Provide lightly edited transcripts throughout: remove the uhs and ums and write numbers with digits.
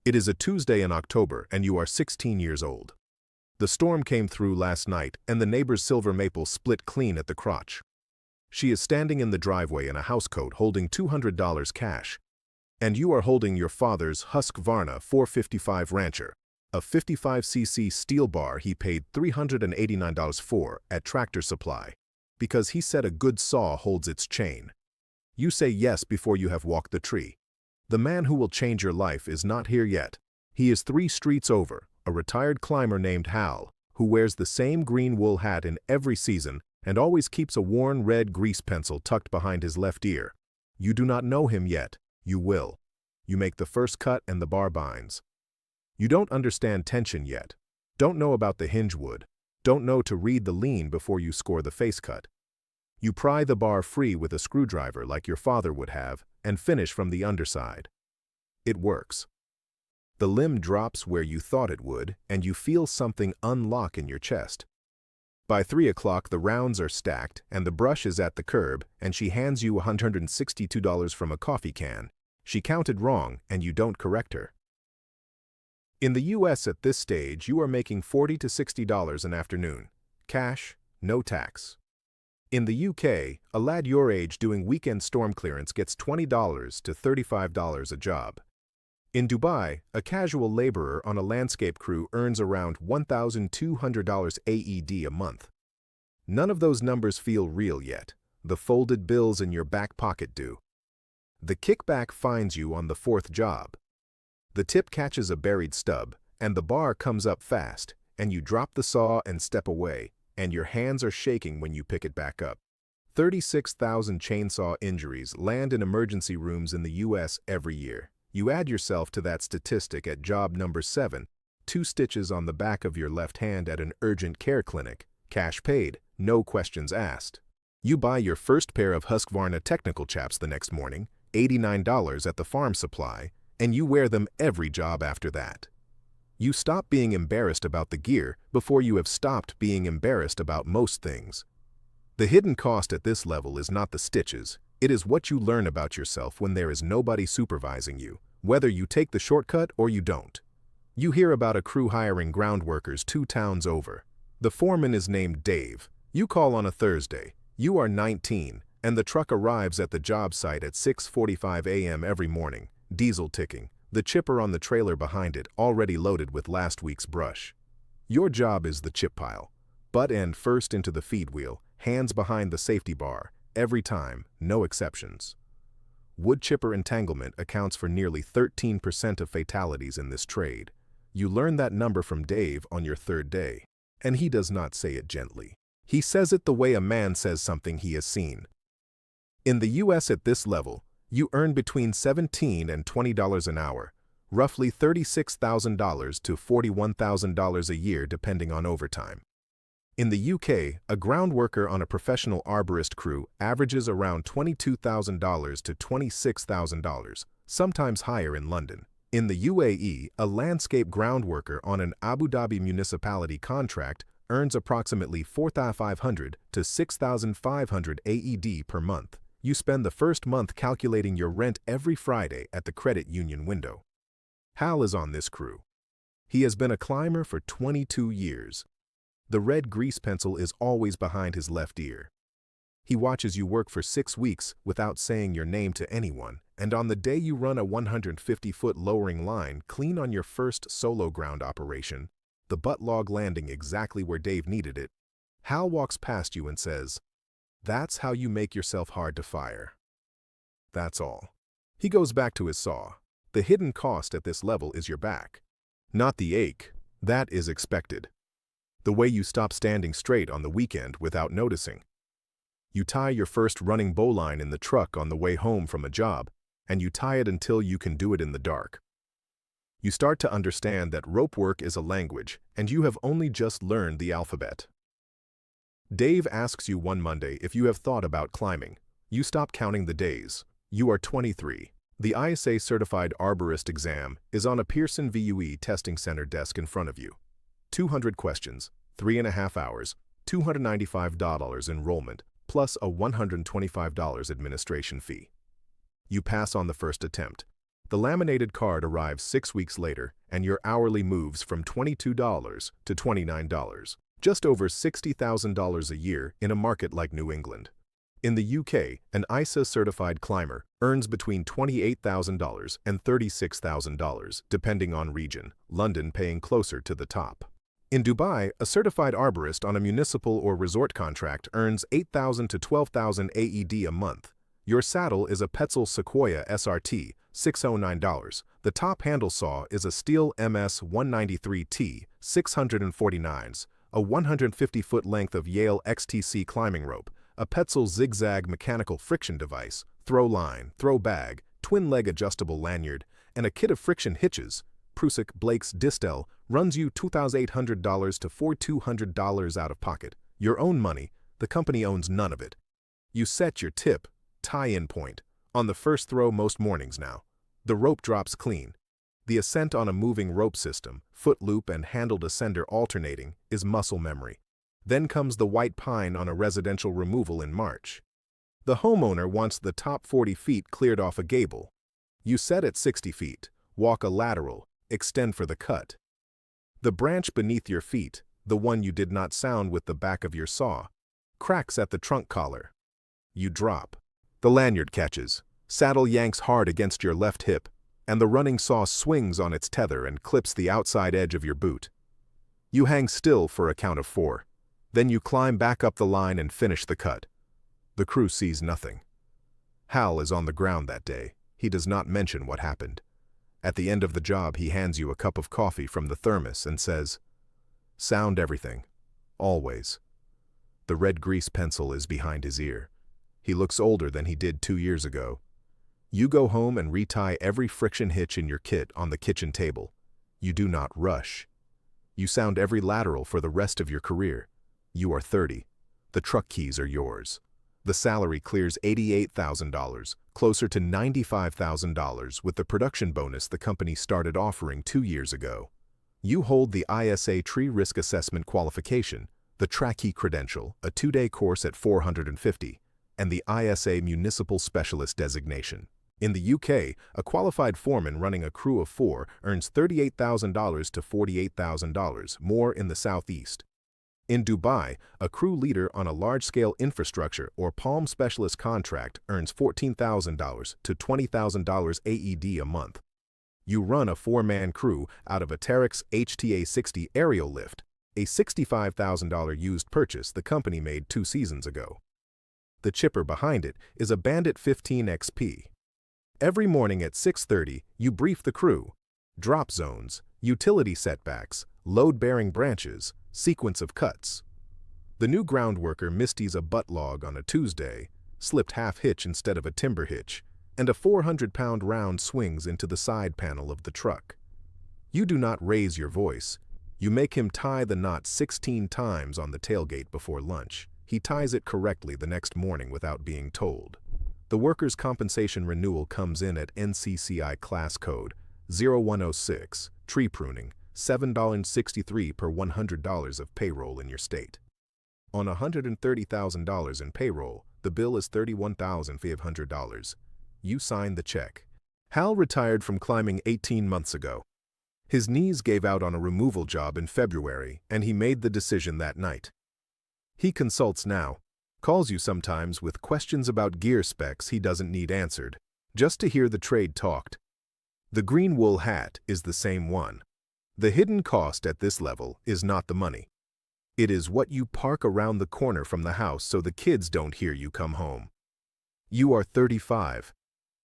It is a Tuesday in October and you are 16 years old. The storm came through last night and the neighbor's silver maple split clean at the crotch. She is standing in the driveway in a housecoat holding $200 cash. And you are holding your father's Husqvarna 455 Rancher, a 55cc steel bar he paid $389 for at Tractor Supply, because he said a good saw holds its chain. You say yes before you have walked the tree. The man who will change your life is not here yet. He is 3 streets over, a retired climber named Hal, who wears the same green wool hat in every season and always keeps a worn red grease pencil tucked behind his left ear. You do not know him yet. You will. You make the first cut and the bar binds. You don't understand tension yet. Don't know about the hinge wood. Don't know to read the lean before you score the face cut. You pry the bar free with a screwdriver like your father would have and finish from the underside. It works. The limb drops where you thought it would and you feel something unlock in your chest. By 3 o'clock the rounds are stacked and the brush is at the curb and she hands you $162 from a coffee can. She counted wrong and you don't correct her. In the US at this stage you are making $40 to $60 an afternoon. Cash, no tax. In the UK, a lad your age doing weekend storm clearance gets $20 to $35 a job. In Dubai, a casual laborer on a landscape crew earns around $1,200 AED a month. None of those numbers feel real yet. The folded bills in your back pocket do. The kickback finds you on the 4th job. The tip catches a buried stub, and the bar comes up fast, and you drop the saw and step away, and your hands are shaking when you pick it back up. 36,000 chainsaw injuries land in emergency rooms in the US every year. You add yourself to that statistic at job number 7, 2 stitches on the back of your left hand at an urgent care clinic, cash paid, no questions asked. You buy your first pair of Husqvarna technical chaps the next morning, $89 at the farm supply, and you wear them every job after that. You stop being embarrassed about the gear before you have stopped being embarrassed about most things. The hidden cost at this level is not the stitches, it is what you learn about yourself when there is nobody supervising you, whether you take the shortcut or you don't. You hear about a crew hiring ground workers 2 towns over. The foreman is named Dave. You call on a Thursday. You are 19, and the truck arrives at the job site at 6:45 a.m. every morning, diesel ticking, the chipper on the trailer behind it already loaded with last week's brush. Your job is the chip pile. Butt end first into the feed wheel, hands behind the safety bar, every time, no exceptions. Wood chipper entanglement accounts for nearly 13% of fatalities in this trade. You learn that number from Dave on your 3rd day. And he does not say it gently. He says it the way a man says something he has seen. In the US at this level, you earn between $17 and $20 an hour, roughly $36,000 to $41,000 a year depending on overtime. In the UK, a ground worker on a professional arborist crew averages around $22,000 to $26,000, sometimes higher in London. In the UAE, a landscape ground worker on an Abu Dhabi municipality contract earns approximately $4,500 to $6,500 AED per month. You spend the first month calculating your rent every Friday at the credit union window. Hal is on this crew. He has been a climber for 22 years. The red grease pencil is always behind his left ear. He watches you work for 6 weeks without saying your name to anyone, and on the day you run a 150-foot lowering line clean on your first solo ground operation, the butt log landing exactly where Dave needed it, Hal walks past you and says, "That's how you make yourself hard to fire." That's all. He goes back to his saw. The hidden cost at this level is your back. Not the ache. That is expected. The way you stop standing straight on the weekend without noticing. You tie your first running bowline in the truck on the way home from a job, and you tie it until you can do it in the dark. You start to understand that rope work is a language, and you have only just learned the alphabet. Dave asks you one Monday if you have thought about climbing. You stop counting the days. You are 23. The ISA Certified Arborist exam is on a Pearson VUE testing center desk in front of you. 200 questions, 3.5 hours, $295 enrollment, plus a $125 administration fee. You pass on the first attempt. The laminated card arrives 6 weeks later, and your hourly moves from $22 to $29, just over $60,000 a year in a market like New England. In the UK, an ISA-certified climber earns between $28,000 and $36,000, depending on region, London paying closer to the top. In Dubai, a certified arborist on a municipal or resort contract earns $8,000 to $12,000 AED a month. Your saddle is a Petzl Sequoia SRT, $609. The top handle saw is a Stihl MS 193T, 649s, a 150-foot length of Yale XTC climbing rope, a Petzl zigzag mechanical friction device, throw line, throw bag, twin-leg adjustable lanyard, and a kit of friction hitches. Prusik Blake's Distel runs you $2,800 to $4,200 out of pocket. Your own money, the company owns none of it. You set your tip, tie-in point, on the first throw most mornings now. The rope drops clean. The ascent on a moving rope system, foot loop and handled ascender alternating, is muscle memory. Then comes the white pine on a residential removal in March. The homeowner wants the top 40 feet cleared off a gable. You set at 60 feet, walk a lateral, extend for the cut. The branch beneath your feet, the one you did not sound with the back of your saw, cracks at the trunk collar. You drop. The lanyard catches, saddle yanks hard against your left hip, and the running saw swings on its tether and clips the outside edge of your boot. You hang still for a count of 4. Then you climb back up the line and finish the cut. The crew sees nothing. Hal is on the ground that day. He does not mention what happened. At the end of the job, he hands you a cup of coffee from the thermos and says, "Sound everything. Always." The red grease pencil is behind his ear. He looks older than he did 2 years ago. You go home and retie every friction hitch in your kit on the kitchen table. You do not rush. You sound every lateral for the rest of your career. You are 30. The truck keys are yours. The salary clears $88,000, closer to $95,000 with the production bonus the company started offering 2 years ago. You hold the ISA Tree Risk Assessment qualification, the Trackee credential, a 2-day course at $450, and the ISA Municipal Specialist designation. In the UK, a qualified foreman running a crew of 4 earns $38,000 to $48,000, more in the southeast. In Dubai, a crew leader on a large-scale infrastructure or Palm Specialist contract earns $14,000 to $20,000 AED a month. You run a 4-man crew out of a Terex HTA-60 aerial lift, a $65,000 used purchase the company made 2 seasons ago. The chipper behind it is a Bandit 15 XP. Every morning at 6:30, you brief the crew. Drop zones, utility setbacks, load-bearing branches, sequence of cuts. The new groundworker misties a butt log on a Tuesday, slipped half hitch instead of a timber hitch, and a 400-pound round swings into the side panel of the truck. You do not raise your voice. You make him tie the knot 16 times on the tailgate before lunch. He ties it correctly the next morning without being told. The workers' compensation renewal comes in at NCCI class code 0106, tree pruning, $7.63 per $100 of payroll in your state. On $130,000 in payroll, the bill is $31,500. You sign the check. Hal retired from climbing 18 months ago. His knees gave out on a removal job in February, and he made the decision that night. He consults now, calls you sometimes with questions about gear specs he doesn't need answered, just to hear the trade talked. The green wool hat is the same one. The hidden cost at this level is not the money. It is what you park around the corner from the house so the kids don't hear you come home. You are 35.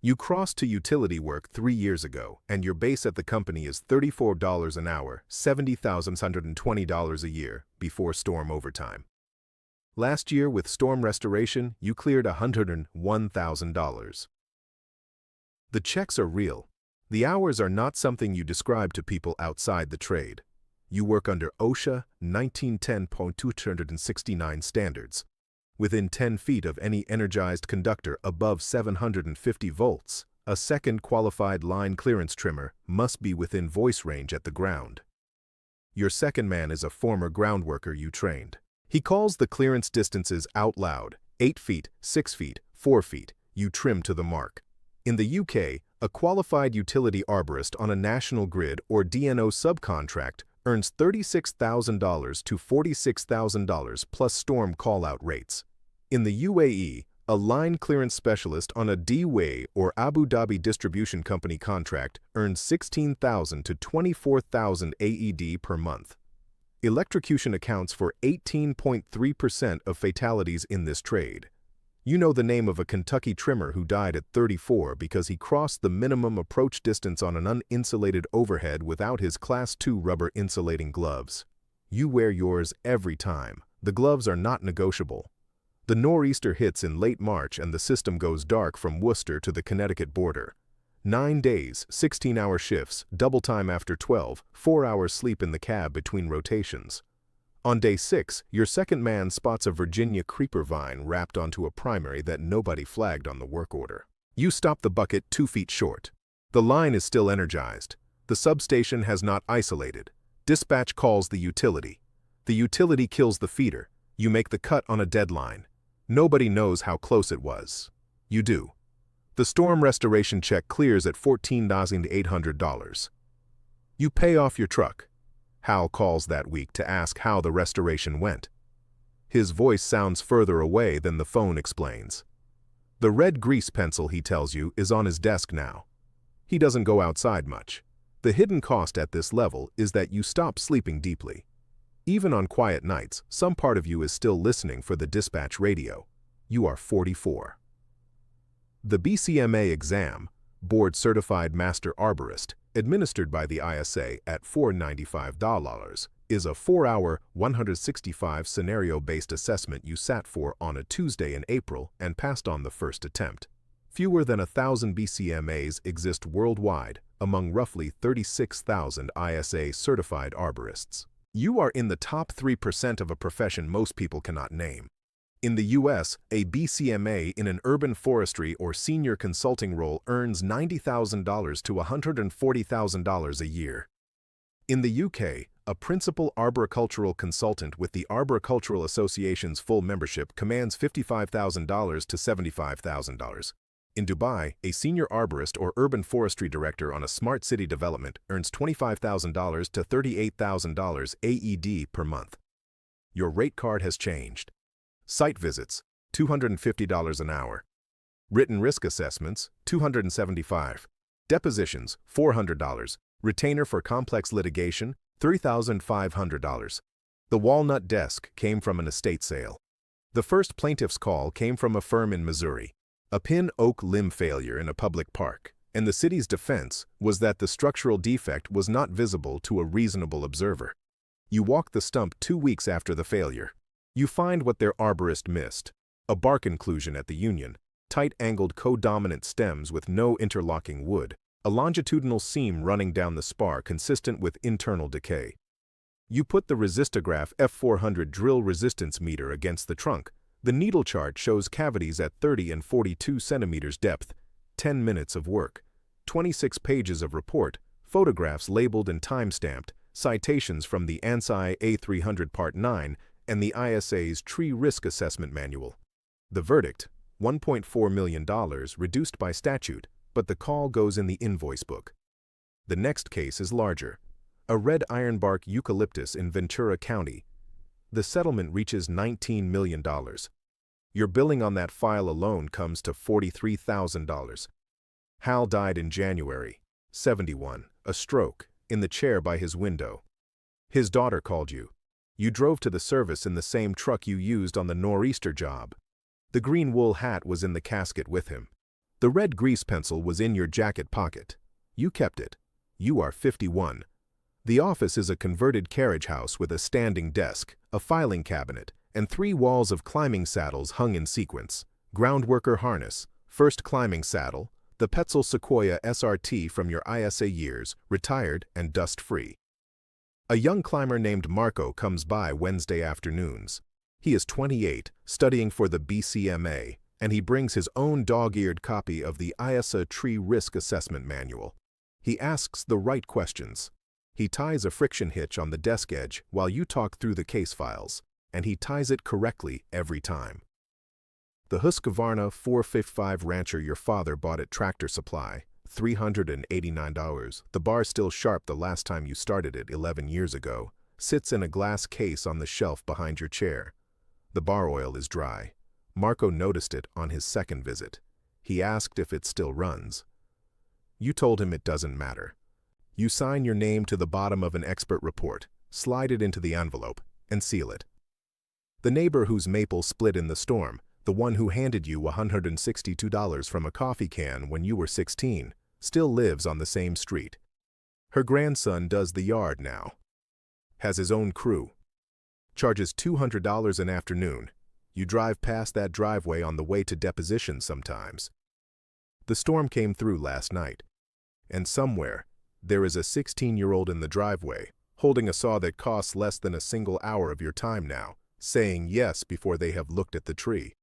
You crossed to utility work 3 years ago, and your base at the company is $34 an hour, $70,120 a year, before storm overtime. Last year, with storm restoration, you cleared $101,000. The checks are real. The hours are not something you describe to people outside the trade. You work under OSHA 1910.269 standards. Within 10 feet of any energized conductor above 750 volts, a second qualified line clearance trimmer must be within voice range at the ground. Your second man is a former groundworker you trained. He calls the clearance distances out loud, 8 feet, 6 feet, 4 feet. You trim to the mark. In the UK, A qualified utility arborist on a national grid or DNO subcontract earns $36,000 to $46,000 plus storm call-out rates. In the UAE, a line clearance specialist on a D-Way or Abu Dhabi distribution company contract earns 16,000 to 24,000 AED per month. Electrocution accounts for 18.3% of fatalities in this trade. You know the name of a Kentucky trimmer who died at 34 because he crossed the minimum approach distance on an uninsulated overhead without his Class II rubber insulating gloves. You wear yours every time. The gloves are not negotiable. The nor'easter hits in late March and the system goes dark from Worcester to the Connecticut border. 9 days, 16-hour shifts, double time after 12, 4 hours sleep in the cab between rotations. On day 6, your second man spots a Virginia creeper vine wrapped onto a primary that nobody flagged on the work order. You stop the bucket 2 feet short. The line is still energized. The substation has not isolated. Dispatch calls the utility. The utility kills the feeder. You make the cut on a deadline. Nobody knows how close it was. You do. The storm restoration check clears at $14,800. You pay off your truck. Hal calls that week to ask how the restoration went. His voice sounds further away than the phone explains. The red grease pencil, he tells you, is on his desk now. He doesn't go outside much. The hidden cost at this level is that you stop sleeping deeply. Even on quiet nights, some part of you is still listening for the dispatch radio. You are 44. The BCMA exam, Board Certified Master Arborist, administered by the ISA at $495, is a 4-hour, 165 scenario-based assessment you sat for on a Tuesday in April and passed on the first attempt. Fewer than 1,000 BCMAs exist worldwide among roughly 36,000 ISA certified arborists. You are in the top 3% of a profession most people cannot name. In the US, a BCMA in an urban forestry or senior consulting role earns $90,000 to $140,000 a year. In the UK, a principal arboricultural consultant with the Arboricultural Association's full membership commands $55,000 to $75,000. In Dubai, a senior arborist or urban forestry director on a smart city development earns $25,000 to $38,000 AED per month. Your rate card has changed. Site visits, $250 an hour. Written risk assessments, $275. Depositions, $400. Retainer for complex litigation, $3,500. The walnut desk came from an estate sale. The first plaintiff's call came from a firm in Missouri. A pin oak limb failure in a public park, and the city's defense was that the structural defect was not visible to a reasonable observer. You walk the stump 2 weeks after the failure. You find what their arborist missed: a bark inclusion at the union, tight-angled co-dominant stems with no interlocking wood, a longitudinal seam running down the spar consistent with internal decay. You put the resistograph F400 drill resistance meter against the trunk. The needle chart shows cavities at 30 and 42 centimeters depth. 10 minutes of work, 26 pages of report, photographs labeled and time-stamped, citations from the ANSI A300 Part 9 and the ISA's Tree Risk Assessment Manual. The verdict, $1.4 million reduced by statute, but the call goes in the invoice book. The next case is larger. A red ironbark eucalyptus in Ventura County. The settlement reaches $19 million. Your billing on that file alone comes to $43,000. Hal died in January, 71, a stroke, in the chair by his window. His daughter called you. You drove to the service in the same truck you used on the nor'easter job. The green wool hat was in the casket with him. The red grease pencil was in your jacket pocket. You kept it. You are 51. The office is a converted carriage house with a standing desk, a filing cabinet, and 3 walls of climbing saddles hung in sequence. Groundworker harness, first climbing saddle, the Petzl Sequoia SRT from your ISA years, retired and dust-free. A young climber named Marco comes by Wednesday afternoons. He is 28, studying for the BCMA, and he brings his own dog-eared copy of the ISA Tree Risk Assessment Manual. He asks the right questions. He ties a friction hitch on the desk edge while you talk through the case files, and he ties it correctly every time. The Husqvarna 455 Rancher your father bought at Tractor Supply, $389. The bar still sharp the last time you started it 11 years ago. Sits in a glass case on the shelf behind your chair. The bar oil is dry. Marco noticed it on his second visit. He asked if it still runs. You told him it doesn't matter. You sign your name to the bottom of an expert report, slide it into the envelope, and seal it. The neighbor whose maple split in the storm, the one who handed you $162 from a coffee can when you were 16, still lives on the same street. Her grandson does the yard now. Has his own crew. Charges $200 an afternoon. You drive past that driveway on the way to deposition sometimes. The storm came through last night. And somewhere, there is a 16-year-old in the driveway, holding a saw that costs less than a single hour of your time now, saying yes before they have looked at the tree.